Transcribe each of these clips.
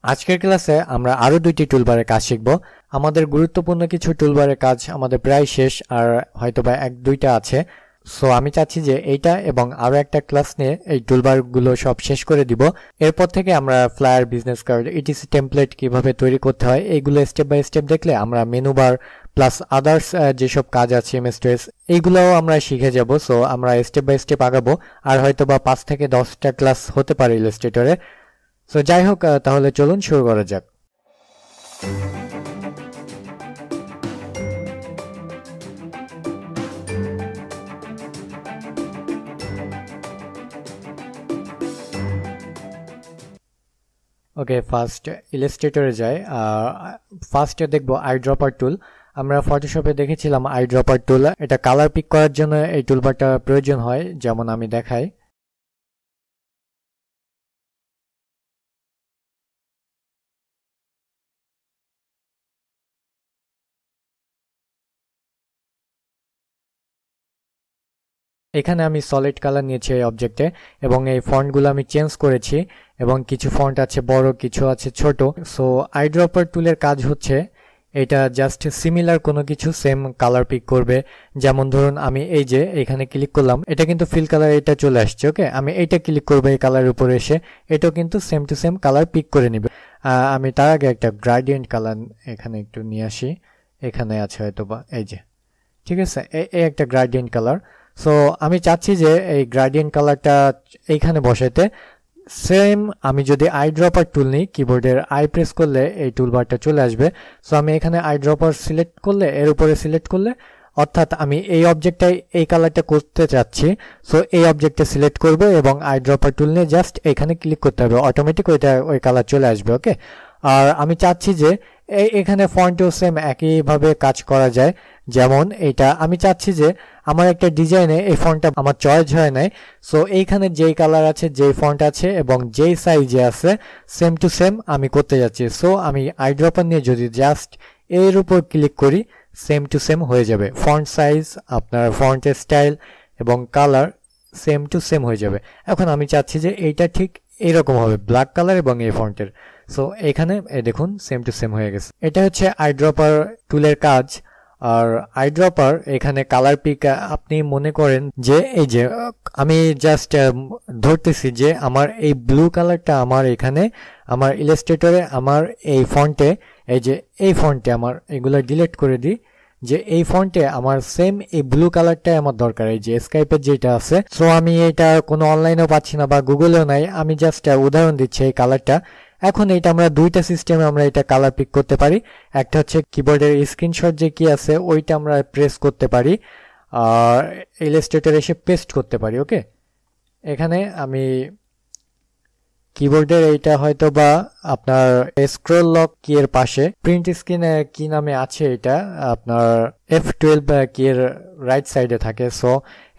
আজকের ক্লাসে আমরা আরো দুইটি টুলবারের কাজ শিখব। আমাদের গুরুত্বপূর্ণ কিছু টুলবারের কাজ আমাদের প্রায় শেষ, আর হয়তোবা এক দুইটা আছে। সো আমি চাচ্ছি যে এইটা এবং আরো একটা ক্লাস নিয়ে এই টুলবারগুলো সব শেষ করে দিব। এরপর থেকে আমরা flyer, business card, etc template কিভাবে তৈরি করতে হয় এইগুলো স্টেপ বাই স্টেপ দেখলে আমরা মেনু বার প্লাস আদার্স যেসব কাজ আছে এমএসটিএস এইগুলোও আমরা শিখে যাব। সো আমরা স্টেপ বাই স্টেপ আগাবো, আর হয়তোবা 5 থেকে 10টা ক্লাস হতে পারে ইলাস্ট্রেটরে। সো যাই হোক, তাহলে চলুন শুরু করা যাক। ওকে, ফার্স্ট ইলাস্ট্রেটরে যাই। ফার্স্টে দেখবো আইড্রপার টুল। আমরা ফটোশপে দেখেছিলাম আইড্রপার টুল, এটা কালার পিক করার জন্য এই টুলবারটা প্রয়োজন হয়, যেমন আমি দেখাই। এখানে আমি সলিড কালার নিয়েছি এই অবজেক্টে, এবং এই ফন্টগুলো আমি চেঞ্জ করেছি, এবং কিছু ফন্ট আছে বড়, কিছু আছে ছোট। সো আইড্রপার টুলের কাজ হচ্ছে এটা জাস্ট সিমিলার কোনো কিছু সেম কালার পিক করবে। যেমন ধরুন আমি এই যে এখানে ক্লিক করলাম, এটা কিন্তু ফিল কালার এটা চলে আসছে। ওকে, আমি এইটা ক্লিক করবো, এই কালারের উপরে এসে এটাও কিন্তু same to same colour pick করে নিবে। আমি তার আগে একটা গ্রাডিয়েন্ট কালার এখানে একটু নিয়ে আসি, এখানে আছে হয়তোবা, এই যে, ঠিক আছে, এই একটা গ্রাডিয়েন্ট কালার। সো আমি চাচ্ছি যে এই গ্রাডিয়েন্ট কালারটা এইখানে বসাইতে। সেম আমি যদি আইড্রপার টুল নিই, কিবোর্ডের আই প্রেস করলে এই টুলবারটা চলে আসবে। সো আমি এখানে আইড্রপার সিলেক্ট করলে, এর উপরে সিলেক্ট করলে, অর্থাৎ আমি এই অবজেক্টটাই এই কালারটা করতে চাচ্ছি। সো এই অবজেক্টে সিলেক্ট করব এবং আইড্রপার টুল নিয়ে জাস্ট এখানে ক্লিক করতে হবে, অটোমেটিক ওই কালার চলে আসবে। ওকে, আর আমি চাচ্ছি যে এখানে ফন্টেও সেম একইভাবে কাজ করা যায়। যেমন এটা আমি চাচ্ছি যে আমার একটা ডিজাইনে এই ফন্টটা আমার চয়েস হয় নাই। সো এইখানে যেই কালার আছে, যেই ফন্ট আছে এবং যেই সাইজে আছে, সেম টু সেম আমি করতে যাচ্ছি। সো আমি আইড্রপার নিয়ে যদি জাস্ট এর উপর ক্লিক করি, সেম টু সেম হয়ে যাবে। ফন্ট সাইজ, আপনার ফন্টের স্টাইল এবং কালার সেম টু সেম হয়ে যাবে। এখন আমি চাচ্ছি যে এইটা ঠিক এইরকম হবে, ব্ল্যাক কালার এবং এই ফন্টের। সো এখানে দেখুন সেম টু সেম হয়ে গেছে। এটা হচ্ছে আইড্রপার টুলের কাজ। আর আইড্রপার এখানে কালার পিক, আপনি মনে করেন যে এই যে আমি জাস্ট ধরতেছি যে আমার এই ব্লু কালারটা আমার এখানে আমার ইলাস্ট্রেটরে আমার এই ফন্টে, এই যে এই ফন্টে আমার এগুলো ডিলিট করে দিই, যে এই ফন্টে আমার সেম এই ব্লু কালারটাই আমার দরকার, এই যে স্কাইপের যেটা আছে। সো আমি এটা কোনো অনলাইনেও পাচ্ছি না বা গুগলেও নাই, আমি জাস্ট উদাহরণ দিচ্ছি এই কালারটা। এখন এটা আমরা দুইটা সিস্টেমে আমরা এটা কালার পিক করতে পারি। একটা হচ্ছে কিবোর্ডের স্ক্রিনশট যে কি আছে ওইটা আমরা প্রেস করতে পারি, আর ইলাস্ট্রেটর এসে পেস্ট করতে পারি। ওকে, এখানে আমি কিবোর্ডের এইটা হয়তো বা আপনার স্ক্রল লক কি এর পাশে প্রিন্ট স্ক্রিন কি নামে আছে, এটা আপনার F12 কি এর রাইট সাইডে থাকে। সো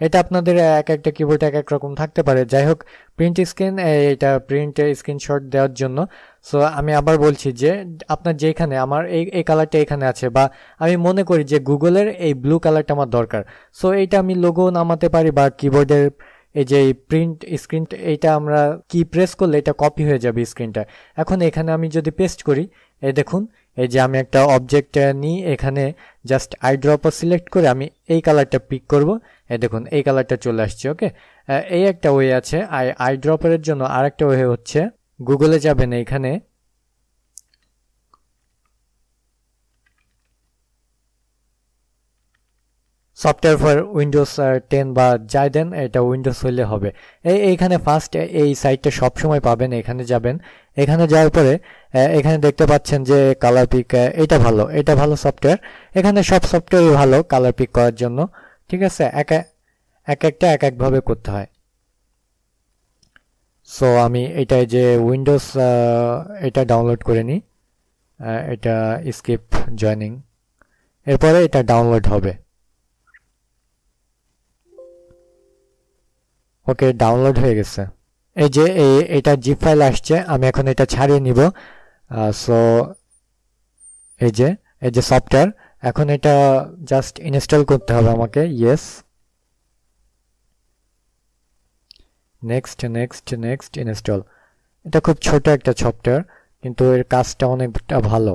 এটা আপনাদের এক একটা কিবোর্ড এক এক রকম থাকতে পারে। যাই হোক, প্রিন্ট স্ক্রিন, এটা প্রিন্ট স্ক্রিনশট দেওয়ার জন্য। সো আমি আবার বলছি যে আপনার যেখানে আমার এই কালারটা এখানে আছে, বা আমি মনে করি যে গুগলের এই ব্লু কালারটা আমার দরকার, সো এইটা আমি লোগো নামাতে পারি, বা কিবোর্ডের এই যে প্রিন্ট স্ক্রিন, এইটা আমরা কি প্রেস করলে এটা কপি হয়ে যাবে স্ক্রিনটা। এখন এখানে আমি যদি পেস্ট করি, এই দেখুন, এই যে আমি একটা অবজেক্ট নিই, এখানে জাস্ট আইড্রপার সিলেক্ট করে আমি এই কালারটা পিক করব, এই দেখুন এই কালারটা চলে আসছে। ওকে, এই একটা ওয়ে আছে। আইড্রপারের জন্য আরেকটা ওয়ে হচ্ছে, গুগলে যাবেন, এইখানে সফটওয়্যার ফর উইন্ডোজ 10 বা যাই দেন, এটা উইন্ডোজ হইলে হবে। এইখানে ফার্স্ট এই সাইটটা সবসময় পাবেন, এখানে যাবেন। এখানে যাওয়ার পরে এখানে দেখতে পাচ্ছেন যে কালার পিক, এটা ভালো সফটওয়্যার। এখানে সব সফটওয়্যারই ভালো কালার পিক করার জন্য, ঠিক আছে, একটা এক একভাবে করতে হয়। সো আমি এটা যে উইন্ডোজ এটা ডাউনলোড করে নিই, এটা স্কিপ জয়নিং, এরপরে এটা ডাউনলোড হবে। ওকে, ডাউনলোড হয়ে গেছে। এই যে এটা জিপ ফাইল আসছে, আমি এখন এটা ছাড়িয়ে নিব। সো এই যে সফটওয়্যার, এখন এটা জাস্ট ইনস্টল করতে হবে আমাকে। Yes, next install. এটা খুব ছোট একটা সফটওয়্যার, কিন্তু এর কাজটা অনেকটা ভালো।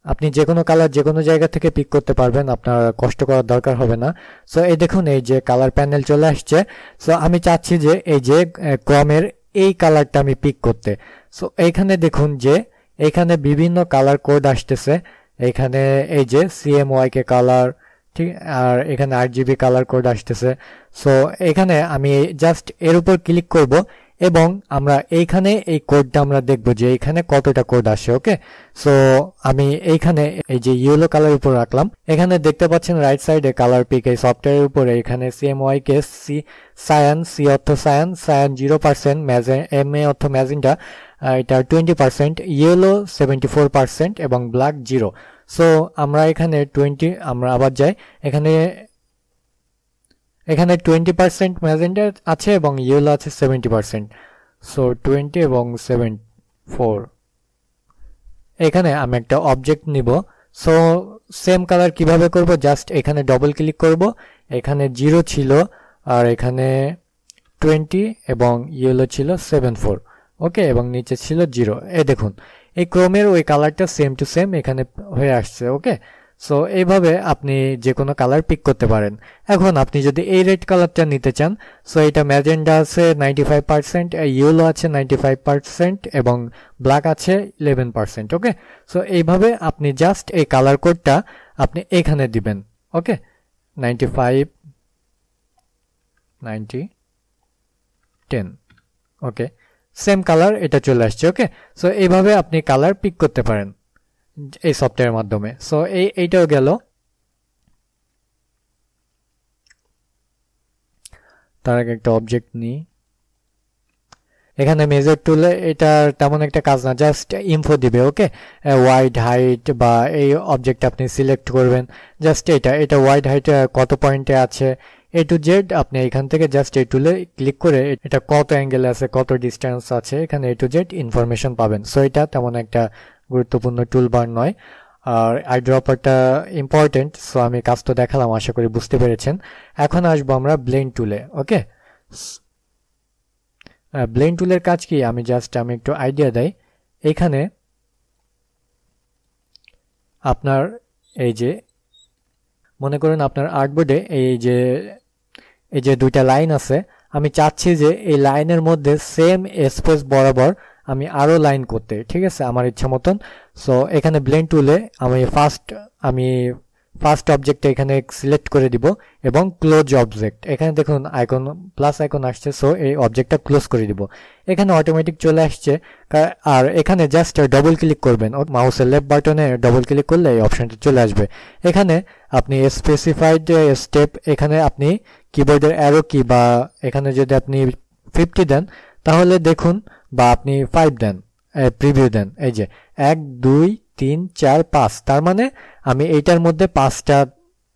আপনি যে কোনো কালার যে কোনো জায়গা থেকে পিক করতে পারবেন, আপনার কষ্ট করার দরকার হবে না। সো এই দেখুন এই যে কালার প্যানেল চলে আসছে। সো আমি চাচ্ছি যে এই যে ক্রমের এই কালারটা আমি পিক করতে। সো এইখানে দেখুন যে এখানে বিভিন্ন কালার কোড আসতেছে। এখানে এই যে CMYK কালার, ঠিক, আর এখানে RGB কালার কোড আসতেছে। সো এখানে আমি জাস্ট এর উপর ক্লিক করব এবং আমরা এইখানে এই কোডটা আমরা দেখব যে এখানে কতটা কোড আসে। ওকে, সো আমি এইখানে এই যে ইয়েলো কালার উপর রাখলাম। এখানে দেখতে পাচ্ছেন রাইট সাইডে কালার পিক এই সফটওয়্যারের উপরে এখানে CMYK সায়ান, C অর্থ সায়ান, সায়ান 0%, MA অর্থ ম্যাজেন্টা, এটা 20%, ইয়েলো 74% এবং ব্ল্যাক 0। সো আমরা এখানে 20, আমরা আবার যাই, এখানে 20% ম্যাজেন্টা আছে এবং ইয়েলো আছে 70%। সো 20 এবং 74, এখানে আমি একটা অবজেক্ট নিব। সো সেম কালার কিভাবে করব, জাস্ট এখানে ডবল ক্লিক করব, এখানে 0 ছিল আর এখানে 20 এবং ইয়েলো ছিল 74। ওকে, এবং নিচে ছিল 0। এই দেখুন এই ক্রোমের ওই কালারটা সেম টু সেম এখানে হয়ে আসছে। ওকে, সো এইভাবে আপনি যে কোনো কালার পিক করতে পারেন। এখন আপনি যদি এই রেড কালারটা নিতে চান, সো এটা ম্যাজেন্ডা আছে 95%, ইয়েলো আছে 95% এবং ব্ল্যাক আছে 11%। ওকে, সো এইভাবে আপনি জাস্ট এই কালার কোডটা আপনি এখানে দিবেন। ওকে, 95 90 10। ওকে, সেম কালার এটা চলে আসছে। ওকে, সো এইভাবে আপনি কালার পিক করতে পারেন এই সফটওয়্যারের মাধ্যমে। সো এইটাও গেল। তার আগে একটা অবজেক্ট নিই। এখানে মেজর টুলে এটা তেমন একটা কাজ না, জাস্ট ইনফো দিবে। ওকে, ওয়াইড হাইট বা এই অবজেক্ট আপনি সিলেক্ট করবেন, জাস্ট এটা ওয়াইড হাইট কত পয়েন্টে আছে A to Z আপনি এখান থেকে জাস্ট এই টুলে ক্লিক করে এটা কত অ্যাঙ্গেল আছে, কত ডিস্টেন্স আছে, এখানে A to Z ইনফরমেশন পাবেন। সো এটা তেমন একটা গুরুত্বপূর্ণ টুলবার নয়। আর আইড্রপারটা ইম্পর্টেন্ট। সো আমি কাজ তো দেখালাম, আশা করি বুঝতে পেরেছেন। এখন আসবো আমরা ব্লেন্ড টুলে। ওকে, ব্লেন্ড টুলের কাজ কি আমি একটু আইডিয়া দেই। এখানে আপনার এই যে মনে করুন আপনার আর্টবোর্ডে এই যে দুইটা লাইন আছে, আমি চাচ্ছি যে এই লাইনের মধ্যে সেম স্পেস বরাবর আমি আরো লাইন করতে, ঠিক আছে, আমার ইচ্ছা মতন। সো এখানে ব্লেন্ড টুলে আমি ফার্স্ট অবজেক্টটা এখানে সিলেক্ট করে দিব এবং ক্লোজ অবজেক্ট, এখানে দেখুন আইকন প্লাস আইকন আসছে। সো এই অবজেক্টটা ক্লোজ করে দিব, এখানে অটোমেটিক চলে আসছে। আর এখানে জাস্ট ডবল ক্লিক করবেন, মাউসের লেফট বাটনে ডবল ক্লিক করলে এই অপশনটা চলে আসবে। এখানে আপনি স্পেসিফাইড স্টেপ, এখানে আপনি কিবোর্ডের অ্যারো কি বা এখানে যদি আপনি 50 দেন তাহলে দেখুন, বা আপনি 5 দেন, প্রিভিউ দেন, এই যে 1 2 3 4 5, তার মানে আমি এইটার মধ্যে 5টা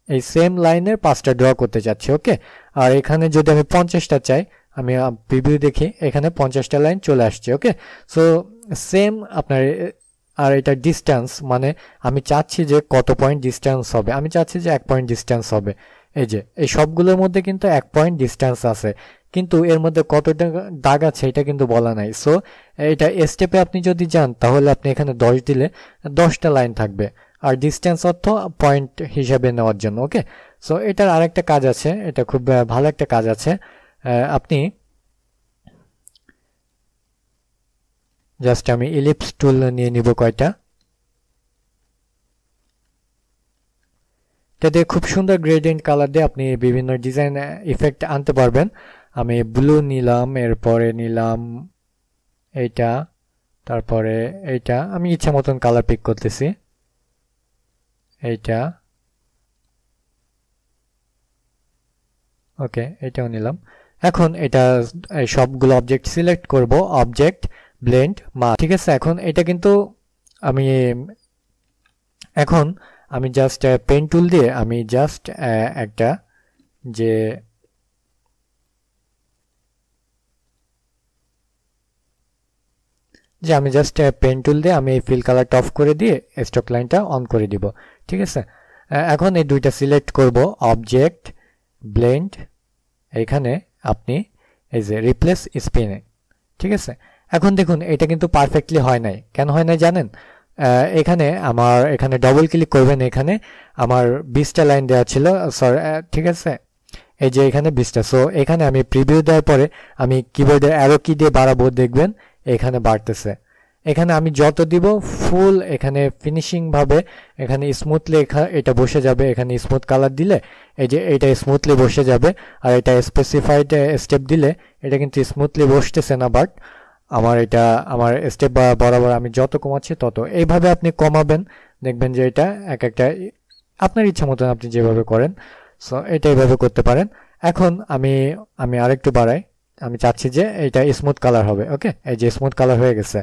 এই সেম লাইনের 5টা ড্র করতে চাচ্ছি। ওকে, আর এখানে যদি আমি 50টা চাই, আমি প্রিভিউ দেখি, এখানে 50টা লাইন চলে আসছে। ওকে, সো সেম আপনার। আর এটা ডিস্টেন্স, মানে আমি চাচ্ছি যে কত পয়েন্ট ডিস্টেন্স হবে, আমি চাচ্ছি যে 1 পয়েন্ট ডিস্টেন্স হবে। এই যে এই সবগুলোর মধ্যে কিন্তু 1 পয়েন্ট ডিস্টেন্স আছে, কিন্তু এর মধ্যে কতটা দাগ আছে এটা কিন্তু বলা নাই। সো এটা স্টেপে আপনি যদি যান তাহলে আপনি এখানে 10 দিলে 10টা লাইন থাকবে, আর ডিস্টেন্স অর্থ পয়েন্ট হিসাবে নেওয়ার জন্য। ওকে, সো এটার আরেকটা কাজ আছে, এটা খুব ভালো একটা কাজ আছে। আপনি জাস্ট আমি ইলিপস টুল নিয়ে নিব কয়টা, এটা দিয়ে খুব সুন্দর গ্রেডিয়েন্ট কালার দিয়ে আপনি বিভিন্ন ডিজাইন ইফেক্ট আনতে পারবেন। আমি ব্লু নিলাম, এরপরে নিলাম এইটা, তারপরে এইটা, আমি ইচ্ছা মতন কালার পিক করতেছি, এইটা। ওকে, এটাও নিলাম। এখন এটা সবগুলো অবজেক্ট সিলেক্ট করব, অবজেক্ট ব্লেন্ড মাস্ক, ঠিক আছে। এখন এটা কিন্তু আমি জাস্ট পেন টুল দিয়ে আমি জাস্ট একটা যে আমি জাস্ট পেন টুল দিয়ে আমি এই ফিল কালারটা অফ করে দিয়ে স্ট্রোক লাইনটা অন করে দিব, ঠিক আছে। এখন এই দুইটা সিলেক্ট করব, অবজেক্ট ব্লেন্ড, এখানে আপনি এই যে রিপ্লেস স্পিনে, ঠিক আছে। এখন দেখুন এটা কিন্তু পারফেক্টলি হয় নাই, কেন হয় নাই জানেন? এখানে আমার এখানে ডবল ক্লিক করবেন, এখানে আমার 20টা লাইন দেওয়া ছিল, সরি ঠিক আছে, এই যে এখানে 20টা। সো এখানে আমি প্রিভিউ দেওয়ার পরে আমি কিবোর্ডের অ্যারো কি দিয়ে বাড়াবো, দেখবেন এখানে বাড়তেছে। এখানে আমি যত দিব ফুল এখানে ফিনিশিং ভাবে এখানে স্মুথলি এটা বসে যাবে। এখানে স্মুথ কালার দিলে এই যে এটা স্মুথলি বসে যাবে, আর এটা স্পেসিফাইড স্টেপ দিলে এটা কিন্তু স্মুথলি বসতেছে না, বাট আমার স্টেপ বরাবর আমি যত কমাচ্ছি তত। এইভাবে আপনি কমাবেন, দেখবেন যে এটা এক একটা আপনার ইচ্ছা মতন আপনি যেভাবে করেন, সো এটা এইভাবে করতে পারেন। এখন আমি আরেকটু বাড়াই, আমি চাচ্ছি যে এটা স্মুথ কালার হবে। ওকে, এই যে স্মুথ কালার হয়ে গেছে।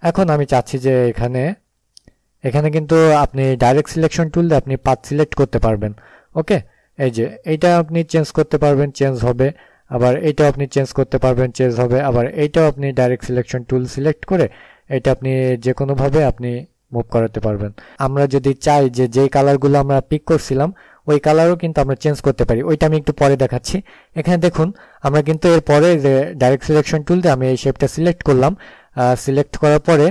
এখন আমি চাচ্ছি যে এখানে কিন্তু আপনি ডাইরেক্ট সিলেকশন টুল দিয়ে আপনি পাথ সিলেক্ট করতে পারবেন। ওকে, এই যে এইটা আপনি চেঞ্জ করতে পারবেন, চেঞ্জ হবে। আবার এইটাও আপনি চেঞ্জ করতে পারবেন, চেঞ্জ হবে। আবার এইটাও আপনি ডাইরেক্ট সিলেকশন টুল সিলেক্ট করে এটা আপনি যে কোনোভাবে আপনি মুভ করাতে পারবেন। আমরা যদি চাই যে যেই কালারগুলো আমরা পিক করছিলাম ওই কালারও কিন্তু আমরা চেঞ্জ করতে পারি, ওইটা আমি একটু পরে দেখাচ্ছি। এখানে দেখুন আমরা কিন্তু এরপরে ডাইরেক্ট সিলেকশন টুল দিয়ে আমি এই শেপটা সিলেক্ট করলাম। সিলেক্ট করার পরে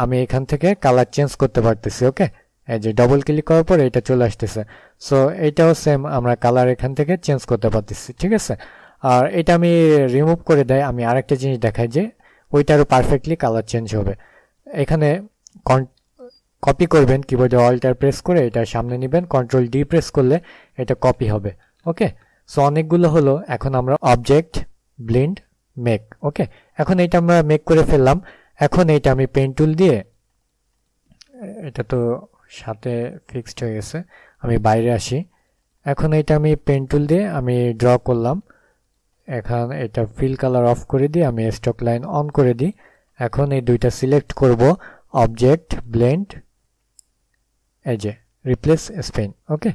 আমি এখান থেকে কালার চেঞ্জ করতে পারতেছি। ওকে, এই যে ডবল ক্লিক করার পরে এটা চলে আসতেছে। সো এইটাও সেম, আমরা কালার এখান থেকে চেঞ্জ করতে পারতেছি। ঠিক আছে, আর এটা আমি রিমুভ করে দেয়, আমি আরেকটা জিনিস দেখাই যে ওইটারও পারফেক্টলি কালার চেঞ্জ হবে। এখানে কপি করবেন, কিবোর্ডে অল্টার প্রেস করে এটা সামনে নেবেন, কন্ট্রোল ডি প্রেস করলে এটা কপি হবে। ওকে, সো অনেকগুলো হলো। এখন আমরা অবজেক্ট, ব্লেন্ড, মেক। ওকে, এখন এটা আমরা মেক করে ফেললাম। এখন এইটা আমি পেন টুল দিয়ে, এটা তো সাথে ফিক্সড হয়ে গেছে, আমি বাইরে আসি। এখন এটা আমি পেন টুল দিয়ে আমি ড্র করলাম। এখন এটা ফিল কালার অফ করে দিই, আমি স্টক লাইন অন করে দিই। এখন এই দুইটা সিলেক্ট করব, অবজেক্ট, ব্লেন্ড, এই যে রিপ্লেস স্পেন। ওকে,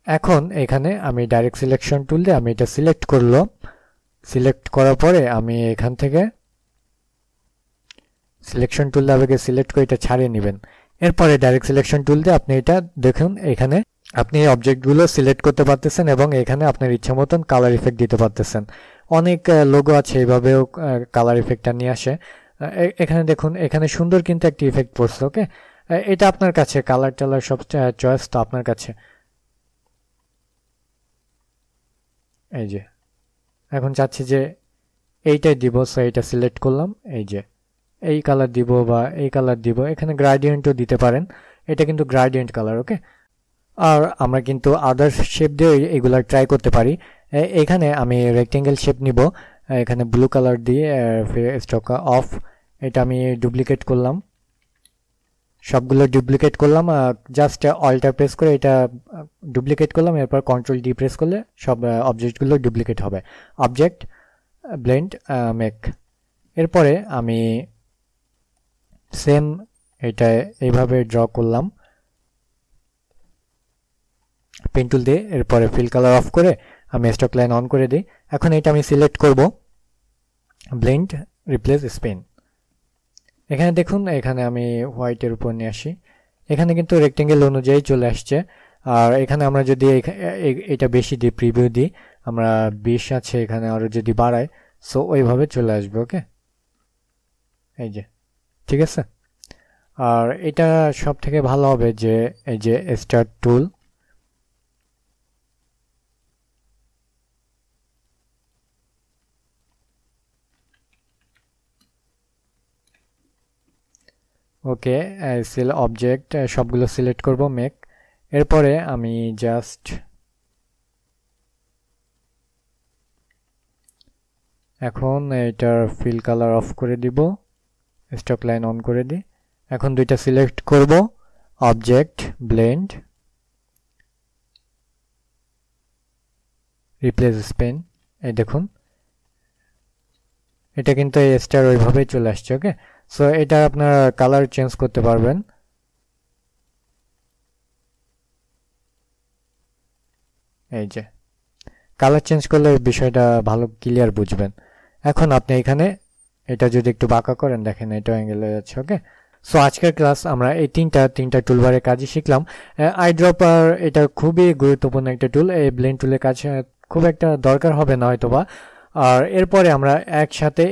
এখন এখানে আমি ডাইরেক্ট সিলেকশন টুল দিয়ে আমি এটা সিলেক্ট করলাম। সিলেক্ট করার পরে আমি এখান থেকে সিলেকশন টুল দিয়ে আগে সিলেক্ট করে এটা ছাড়িয়ে নেবেন। এরপরে ডাইরেক্ট সিলেকশন টুল দিয়ে আপনি এটা দেখুন, এখানে আপনি এই অবজেক্টগুলো সিলেক্ট করতে পারতেছেন এবং এখানে আপনার ইচ্ছা মতন কালার ইফেক্ট দিতে পারতেছেন। অনেক লোগো আছে এইভাবেও কালার ইফেক্টটা নিয়ে আসে। এখানে দেখুন, এখানে সুন্দর কিন্তু একটা ইফেক্ট পড়ছে। ওকে, এটা আপনার কাছে, কালার টালার সব চয়েস তো আপনার কাছে। এই যে এখন চাচ্ছি যে এইটাই দিব, সো এইটা সিলেক্ট করলাম। এই যে এই কালার দিব বা এই কালার দিব, এখানে গ্রাডিয়েন্টও দিতে পারেন, এটা কিন্তু গ্রাডিয়েন্ট কালার। ওকে, আর আমরা কিন্তু আদার শেপ দিয়ে এগুলা ট্রাই করতে পারি। এখানে আমি রেক্টেঙ্গেল শেপ নিব, এখানে ব্লু কালার দিয়ে স্টক অফ, এটা আমি ডুপ্লিকেট করলাম, সবগুলো ডুপ্লিকেট করলাম। জাস্ট অল্টার প্রেস করে এটা ডুপ্লিকেট করলাম, এরপর কন্ট্রোল ডি প্রেস করলে সব অবজেক্টগুলো ডুপ্লিকেট হবে। Object, blend, make. এরপরে আমি সেম এটা এইভাবে ড্র করলাম পেন টুল দিয়ে। এরপরে ফিল কালার অফ করে আমি স্টক লাইন অন করে দিই। এখন এটা আমি সিলেক্ট করব, ব্লেন্ড, রিপ্লেস স্পেন। এখানে দেখুন, এখানে আমি হোয়াইটের উপর নিয়ে আসি, এখানে কিন্তু রেক্টেঙ্গেল অনুযায়ী চলে আসছে। আর এখানে আমরা যদি এটা বেশি দিই, প্রিভিউ দিই, আমরা 20 আছে এখানে, আরো যদি বাড়াই সো ওইভাবে চলে আসবে। ওকে, এই যে ঠিক আছে। আর এটা সব থেকে ভালো হবে যে এই যে স্টার্ট টুল, ওকে, সেল অবজেক্ট সবগুলো সিলেক্ট করব, মেক। এরপরে আমি জাস্ট এখন এটার ফিল কালার অফ করে দিব, স্টক লাইন অন করে দিই। এখন দুইটা সিলেক্ট করব, অবজেক্ট, ব্লেন্ড, রিপ্লেস স্পেন। এই দেখুন এটা কিন্তু এই স্টার ওইভাবেই চলে আসছে। ওকে, সো এটা আপনার কালার চেঞ্জ করতে পারবেন। এই যে কালার চেঞ্জ করলে বিষয়টা ভালো ক্লিয়ার বুঝবেন। এখন আপনি এখানে এটা যদি একটু বাঁকা করেন, দেখেন এটা অ্যাঙ্গেল হয়ে যাচ্ছে। ওকে, সো আজকের ক্লাস আমরা এই তিনটা টুলবারের কাজই শিখলাম। আইড্রপার এটা খুবই গুরুত্বপূর্ণ একটা টুল, এই ব্লেন্ড টুলের কাজ খুব একটা দরকার হবে না হয়তোবা, আর এরপরে আমরা একসাথে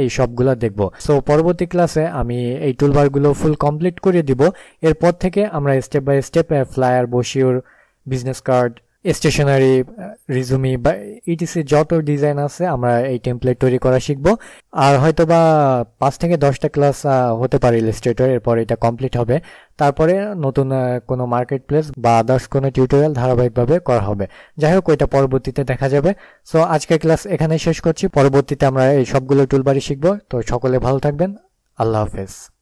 এই সবগুলা দেখব। সো পরবর্তী ক্লাসে আমি এই টুলবারগুলো ফুল কমপ্লিট করে দিব। এরপর থেকে আমরা step by step flyer, brochure, business card, stationery, resume বা ইটিসি যত ডিজাইন আছে আমরা এই টেমপ্লেট তৈরি করা শিখব। আর হয়তোবা 5 থেকে 10টা ক্লাস হতে পারে ইলাস্ট্রেটর, এরপর এটা কমপ্লিট হবে। তারপরে নতুন কোনো মার্কেট প্লেস বা আদার্স কোনো টিউটোরিয়াল ধারাবাহিকভাবে করা হবে। যাই হোক, ওইটা পরবর্তীতে দেখা যাবে। সো আজকের ক্লাস এখানেই শেষ করছি। পরবর্তীতে আমরা এই সবগুলো টুলবারই শিখব। তো সকলে ভালো থাকবেন। আল্লাহ হাফেজ।